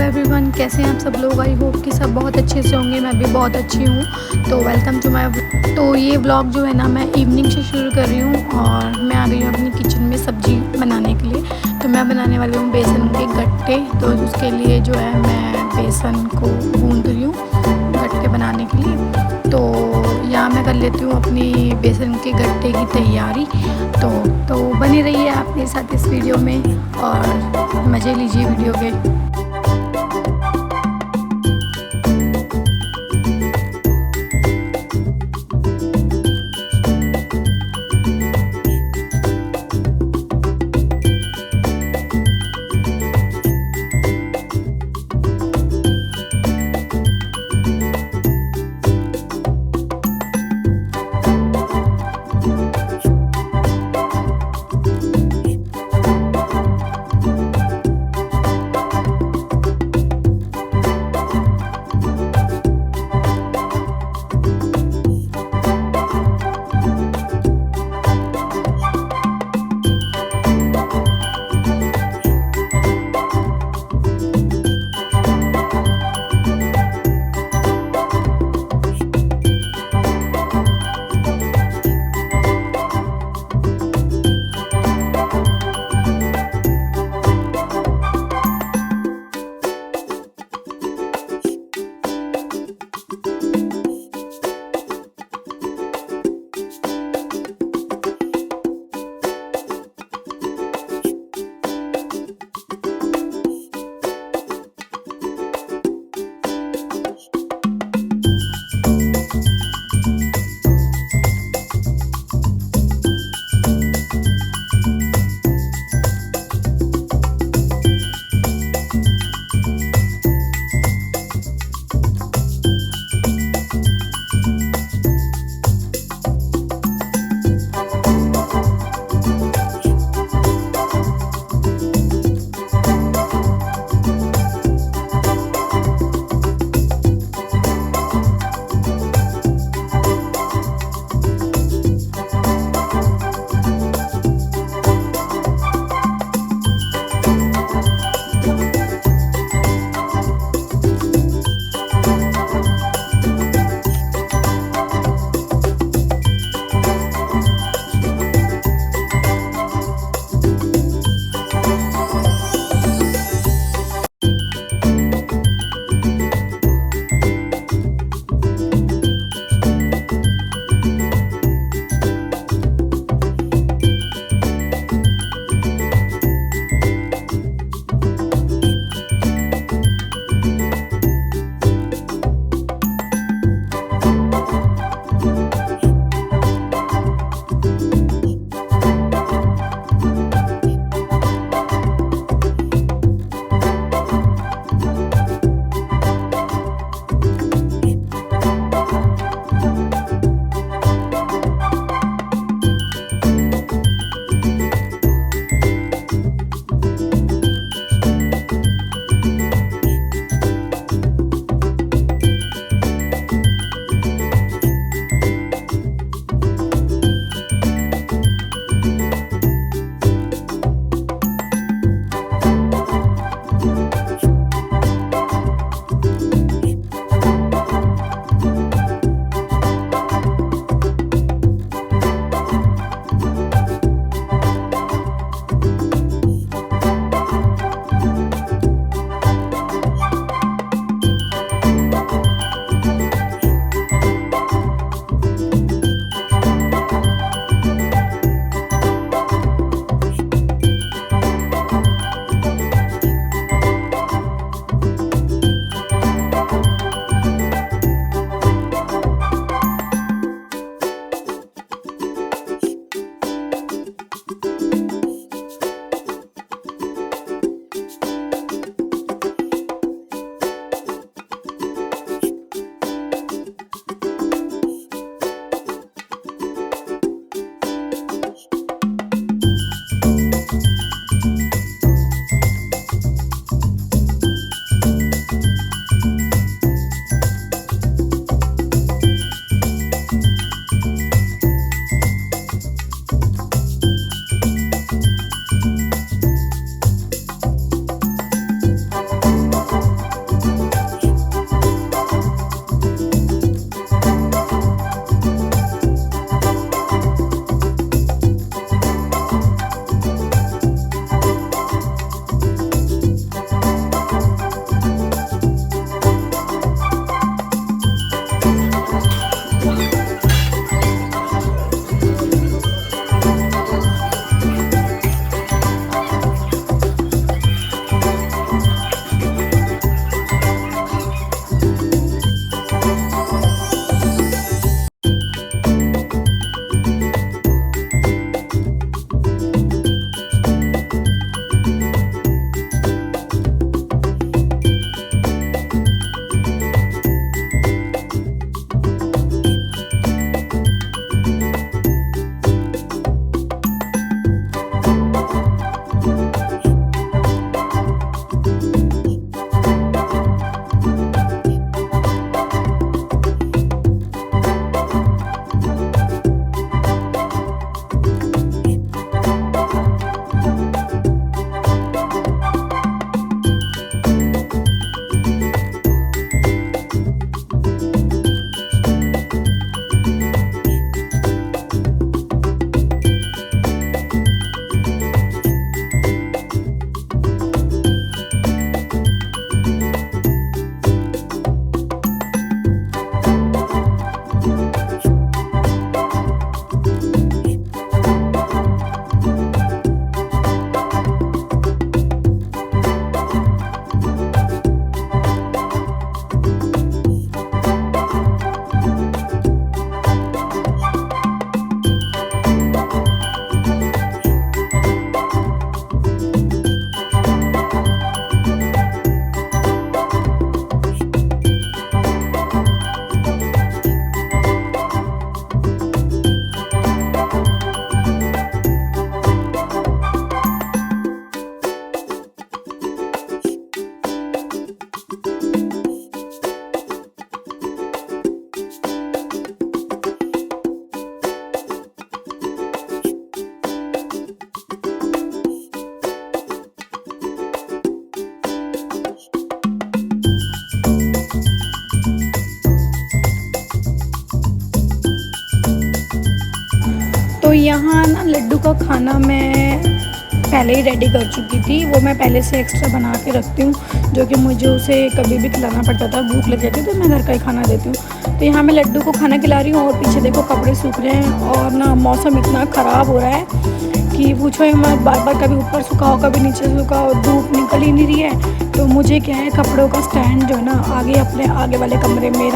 Everyone, कैसे हैं आप सब लोग। आई होप कि सब बहुत अच्छे से होंगे। मैं भी बहुत अच्छी हूँ। तो वेलकम टू माय। तो ये व्लॉग जो है ना, मैं इवनिंग से शुरू कर रही हूँ और मैं आ गई हूँ अपनी किचन में सब्जी बनाने के लिए। तो मैं बनाने वाली हूँ बेसन के गट्टे। तो उसके लिए जो है मैं बेसन को गूंद रही हूँ गट्टे बनाने के लिए। तो यहाँ मैं कर लेती हूँ अपनी बेसन के गट्टे की तैयारी। तो बनी रहिए आप मेरे साथ इस वीडियो में और मज़े लीजिए वीडियो के। यहाँ ना लड्डू का खाना मैं पहले ही रेडी कर चुकी थी। वो मैं पहले से एक्स्ट्रा बना के रखती हूँ, जो कि मुझे उसे कभी भी खिलाना पड़ता था, भूख लग जाती तो मैं घर का ही खाना देती हूँ। तो यहाँ मैं लड्डू को खाना खिला रही हूँ और पीछे देखो कपड़े सूख रहे हैं और ना मौसम इतना ख़राब हो रहा है कि पूछो ही मत। बार बार कभी ऊपर सुखाओ कभी नीचे सुखाओ, धूप निकल ही नहीं रही है। तो मुझे क्या है, कपड़ों का स्टैंड जो है ना आगे अपने आगे वाले कमरे में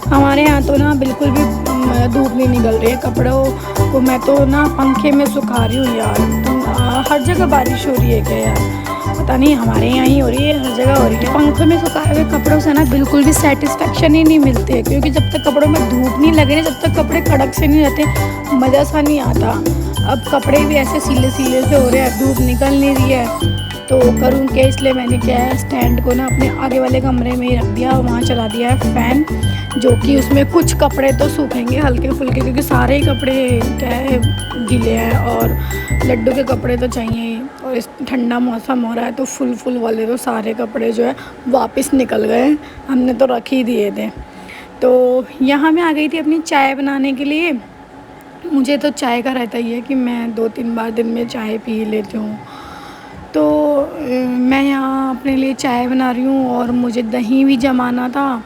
हमारे यहाँ तो ना बिल्कुल भी धूप नहीं निकल रही है। कपड़ों को मैं तो ना पंखे में सुखा रही हूँ यार। तो हर जगह बारिश हो रही है क्या यार, पता नहीं, हमारे यहाँ ही हो रही है, हर जगह हो रही है। पंखे में सुखाए हुए कपड़ों से ना बिल्कुल भी सेटिस्फेक्शन ही नहीं मिलती है, क्योंकि जब तक कपड़ों में धूप नहीं लगे ना, जब तक कपड़े कड़क से नहीं रहते मज़ा सा नहीं आता। अब कपड़े भी ऐसे सीले सीले से हो रहे हैं, धूप निकल नहीं रही है तो करूँ क्या। इसलिए मैंने क्या है, स्टैंड को ना अपने आगे वाले कमरे में ही रख दिया और वहाँ चला दिया है फ़ैन, जो कि उसमें कुछ कपड़े तो सूखेंगे हल्के फुल्के, क्योंकि सारे ही कपड़े क्या है गीले हैं और लड्डू के कपड़े तो चाहिए ही। और इस ठंडा मौसम हो रहा है तो फुल वाले तो सारे कपड़े जो है वापस निकल गए, हमने तो रख ही दिए थे। तो यहाँ मैं आ गई थी अपनी चाय बनाने के लिए। मुझे तो चाय का रहता ही है कि मैं 2-3 बार दिन में चाय पी लेती हूँ। तो मैं यहाँ अपने लिए चाय बना रही हूँ और मुझे दही भी जमाना था,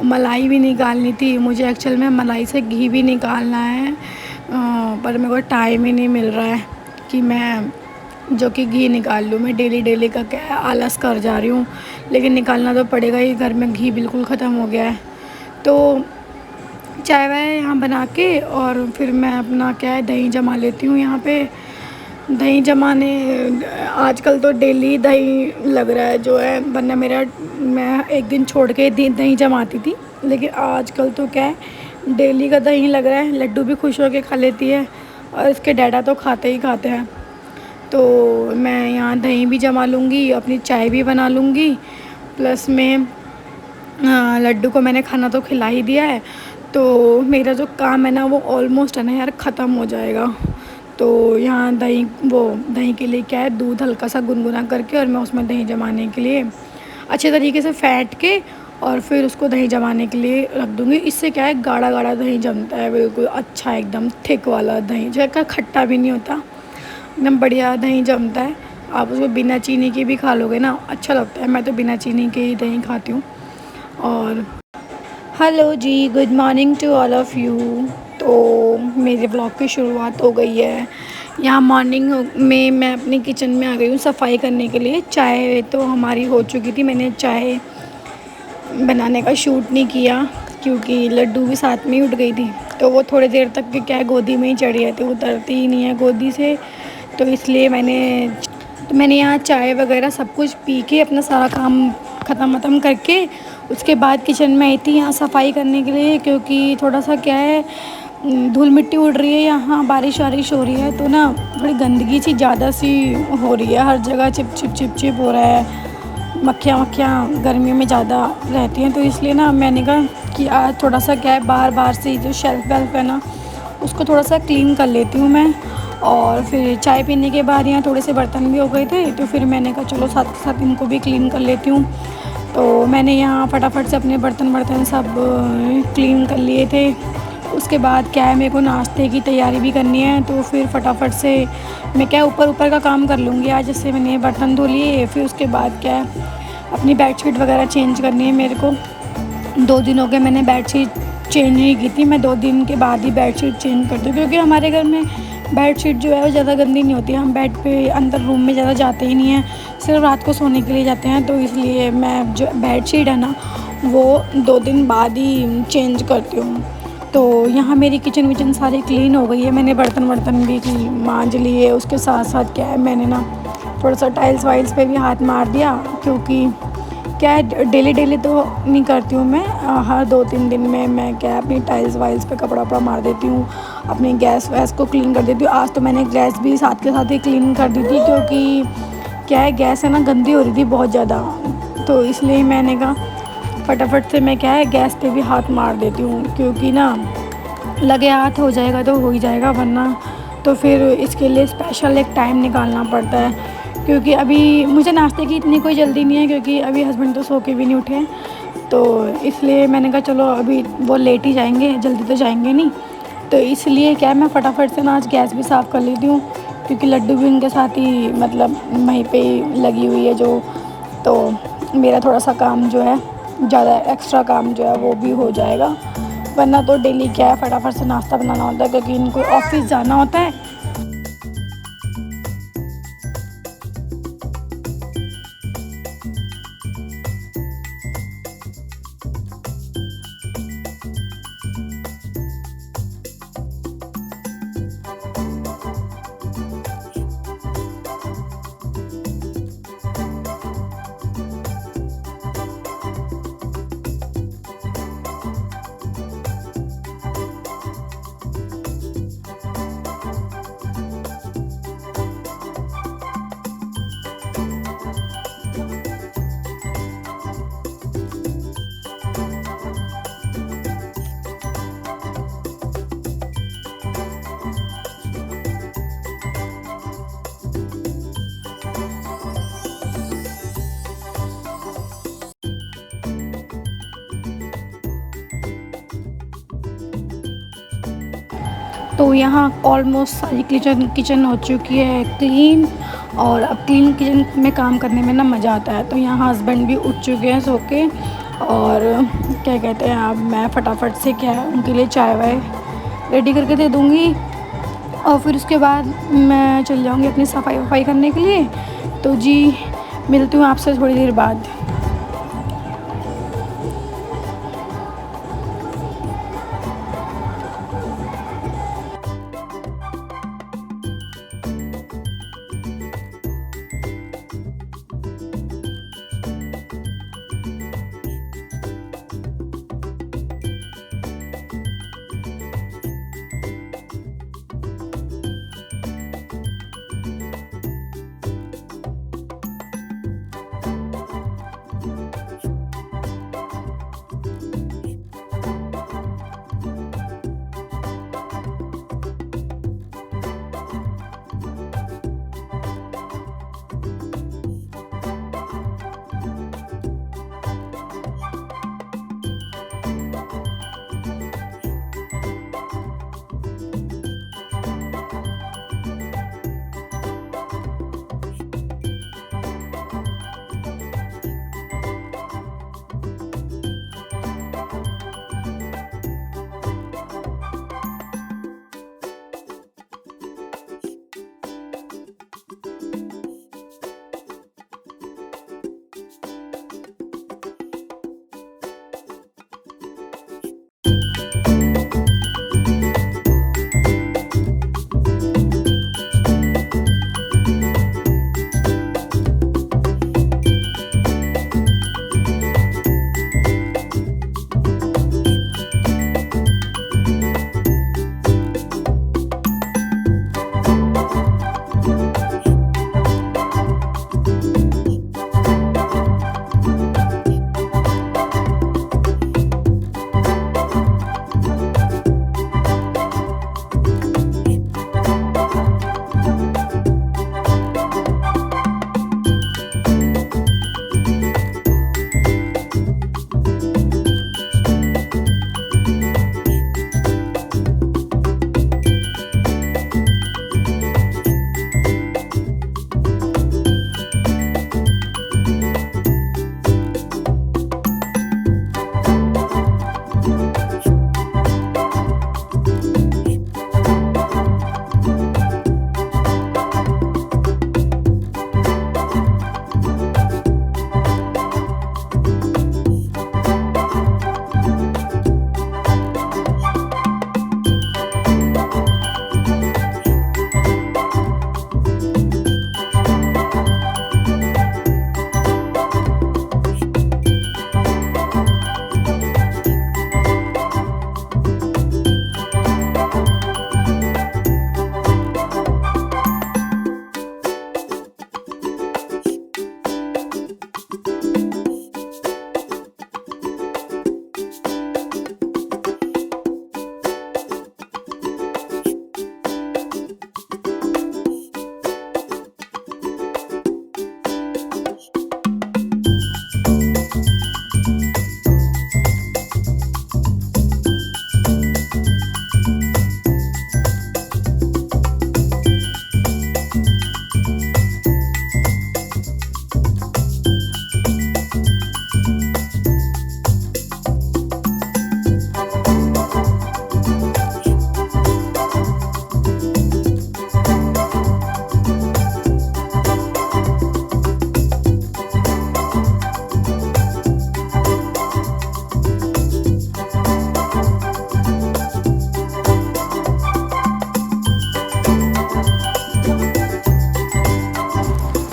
मलाई भी निकालनी थी। मुझे एक्चुअल में मलाई से घी भी निकालना है, पर मेरे को टाइम ही नहीं मिल रहा है कि मैं जो कि घी निकाल लूँ। मैं डेली का क्या आलस कर जा रही हूँ, लेकिन निकालना तो पड़ेगा ही, घर में घी बिल्कुल ख़त्म हो गया है। तो चाय वाय यहाँ बना के और फिर मैं अपना क्या है दही जमा लेती हूँ। यहाँ पे दही जमाने आजकल तो डेली दही लग रहा है जो है, वरना मेरा मैं एक दिन छोड़ के दही जमाती थी, लेकिन आजकल तो क्या है डेली का दही लग रहा है। लड्डू भी खुश होकर खा लेती है और इसके डैडा तो खाते ही खाते हैं। तो मैं यहाँ दही भी जमा लूँगी, अपनी चाय भी बना लूँगी, प्लस में लड्डू को मैंने खाना तो खिला ही दिया है। तो मेरा जो काम है ना वो ऑलमोस्ट है ना यार ख़त्म हो जाएगा। तो यहाँ दही के लिए क्या है, दूध हल्का सा गुनगुना करके और मैं उसमें दही जमाने के लिए अच्छे तरीके से फेंट के और फिर उसको दही जमाने के लिए रख दूँगी। इससे क्या है गाढ़ा गाढ़ा दही जमता है, बिल्कुल अच्छा एकदम थिक वाला दही, जो है खट्टा भी नहीं होता, एकदम बढ़िया दही जमता है। आप उसको बिना चीनी के भी खा लोगे ना, अच्छा लगता है। मैं तो बिना चीनी के ही दही खाती हूँ। और hello ji, good morning to all of you. तो मेरे ब्लॉग की शुरुआत हो गई है। यहाँ मॉर्निंग में मैं अपनी किचन में आ गई हूँ सफाई करने के लिए। चाय तो हमारी हो चुकी थी, मैंने चाय बनाने का शूट नहीं किया क्योंकि लड्डू भी साथ में ही उठ गई थी। तो वो थोड़ी देर तक क्या है गोदी में ही चढ़ी रहती, उतरती ही नहीं है गोदी से। तो इसलिए मैंने यहाँ चाय वगैरह सब कुछ पी के अपना सारा काम ख़त्म करके उसके बाद किचन में आई थी यहाँ सफाई करने के लिए, क्योंकि थोड़ा सा क्या है धूल मिट्टी उड़ रही है, यहाँ बारिश वारिश हो रही है तो ना थोड़ी गंदगी सी ज़्यादा सी हो रही है, हर जगह चिप हो रहा है। मक्खियाँ गर्मियों में ज़्यादा रहती हैं, तो इसलिए ना मैंने कहा कि आज थोड़ा सा क्या है बार से जो शेल्फ वेल्फ है ना उसको थोड़ा सा क्लीन कर लेती हूँ मैं। और फिर चाय पीने के बाद यहाँ थोड़े से बर्तन भी हो गए थे, तो फिर मैंने कहा चलो साथ के साथ इनको भी क्लीन कर लेती हूँ। तो मैंने यहाँ फटाफट से अपने बर्तन सब क्लीन कर लिए थे। उसके बाद क्या है मेरे को नाश्ते की तैयारी भी करनी है, तो फिर फटाफट से मैं क्या ऊपर का काम कर लूँगी आज। जैसे मैंने बर्तन धो लिए, फिर उसके बाद क्या है अपनी बेडशीट वगैरह चेंज करनी है मेरे को। 2 दिन हो गए मैंने बेडशीट चेंज नहीं की थी, मैं 2 दिन के बाद ही बेडशीट चेंज करती हूँ, क्योंकि हमारे घर में बेडशीट जो है वो ज़्यादा गंदी नहीं होती है। हम बेड पे अंदर रूम में ज़्यादा जाते ही नहीं हैं, सिर्फ रात को सोने के लिए जाते हैं। तो इसलिए मैं जो बेडशीट है ना वो 2 दिन बाद ही चेंज करती हूँ। तो यहाँ मेरी किचन विचन सारी क्लीन हो गई है, मैंने बर्तन भी मांज लिए। उसके साथ साथ क्या है मैंने ना थोड़ा सा टाइल्स वाइल्स पे भी हाथ मार दिया, क्योंकि क्या है डेली तो नहीं करती हूँ मैं, हर 2-3 दिन में मैं क्या अपनी टाइल्स वाइल्स पे कपड़ा वपड़ा मार देती हूँ, अपनी गैस वैस को क्लीन कर देती हूँ। आज तो मैंने गैस भी साथ के साथ ही क्लीन कर दी थी, क्योंकि क्या है गैस है ना गंदी हो रही थी बहुत ज़्यादा। तो इसलिए मैंने कहा फटाफट से मैं क्या है गैस पे भी हाथ मार देती हूँ, क्योंकि ना लगे हाथ हो जाएगा तो हो ही जाएगा, वरना तो फिर इसके लिए स्पेशल एक टाइम निकालना पड़ता है। क्योंकि अभी मुझे नाश्ते की इतनी कोई जल्दी नहीं है, क्योंकि अभी हस्बैंड तो सो के भी नहीं उठे हैं, तो इसलिए मैंने कहा चलो अभी वो लेट ही जाएंगे, जल्दी तो जाएंगे नहीं, तो इसलिए क्या है, मैं फटाफट से ना आज गैस भी साफ़ कर लेती हूँ, क्योंकि लड्डू भी उनके साथ ही मतलब वहीं पे ही लगी हुई है जो, तो मेरा थोड़ा सा काम जो है, ज़्यादा एक्स्ट्रा काम जो है वो भी हो जाएगा। वरना तो डेली क्या है, फटाफट से नाश्ता बनाना होता है, क्योंकि इनको ऑफिस जाना होता है। तो यहाँ ऑलमोस्ट सारी किचन हो चुकी है क्लीन। और अब क्लीन किचन में काम करने में ना मज़ा आता है। तो यहाँ हस्बैंड भी उठ चुके हैं सो के, और क्या कहते हैं, अब मैं फटाफट से क्या है उनके लिए चाय वाय रेडी करके दे दूँगी, और फिर उसके बाद मैं चल जाऊँगी अपनी सफाई वफाई करने के लिए। तो जी, मिलती हूँ आपसे थोड़ी देर बाद।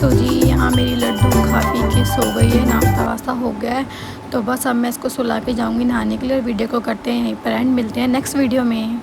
तो जी यहाँ मेरी लड्डू खा पी के सो गई है, नाश्ता वास्ता हो गया है। तो बस अब मैं इसको सुला के जाऊँगी नहाने के लिए। और वीडियो को करते हैं यहीं पर एंड, मिलते हैं नेक्स्ट वीडियो में।